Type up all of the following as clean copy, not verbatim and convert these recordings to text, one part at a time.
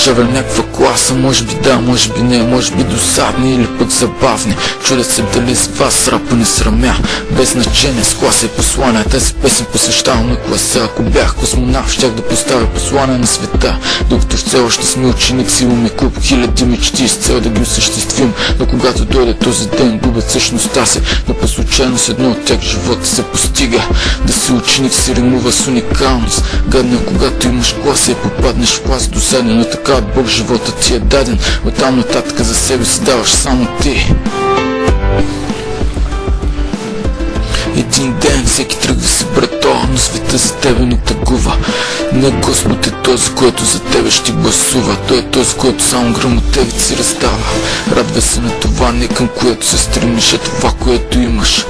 държава някаква класа. Може би да, може би не, може би досадни или пък забавни. Чудя се дали с вас рапа не срамя. Без значение с класа и послания. Тази песен посвещавам на класа. Ако бях космонавт, щях да поставя послания на света. Докато все още сме ученик, си имаме клуб, хиляди мечти с цел да ги осъществим. Но когато дойде този ден, губят същността си. Но по случайност едно от тях живота се постига. Да си ученик се римува с уникалност. Гадно когато имаш класа и попаднеш в клас досаден. Но така от Бог живота ти е даден. Оттам нататък за себе си даваш само ти. Един ден всеки тръгва си, брато, но света за тебе не тъгува. Не Господ е този, който за тебе ще гласува. Той е този, който само грамотевици си раздава. Радвай се на това, не към което се стремиш, е това, което имаш.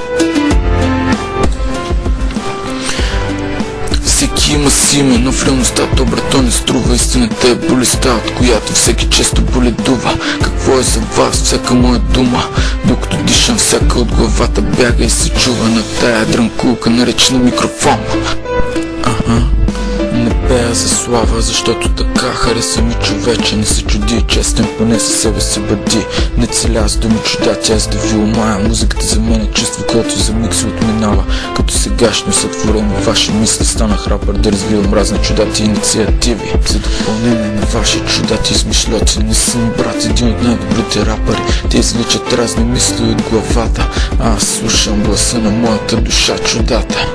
Всеки има си име, но в реалността то, брато, не струва. Истината е болестта, от която всеки често боледува. Какво е за вас всяка моя дума? Докато дишам, всяка от главата бяга и се чува на тая дрънкулка, наречена микрофон. Не пея за слава, защото така хареса ми човече. Не се чуди, честен поне със себе се бъди. Не целя с думи чуда, тя с да ви омая. Музиката за мен е чувство, което за миг се отминава. Като сегашно сътворени ваши мисли, станах рапър да развивам разни чудати и инициативи. За допълнение на ваши чудати измишлyoти. Не съм брат, един от най-добрите рапъри. Те изличат разни мисли от главата, а аз слушам гласа на моята душа, чудата.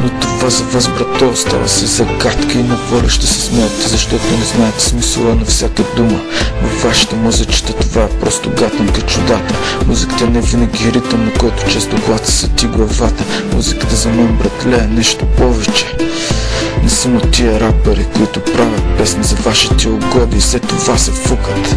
Но това за вас, брато, остава си загадка и на воля ще се смеете, защото не знаете смисъла на всяка дума. Във вашата музичета това е просто гатанка, чудата. Музиката не е винаги ритъм, на който често гласа са ти главата. Музиката за мен, братле, е нещо повече. Не съм от тия рапъри, които правят песни за вашите угоди и след това се фукат.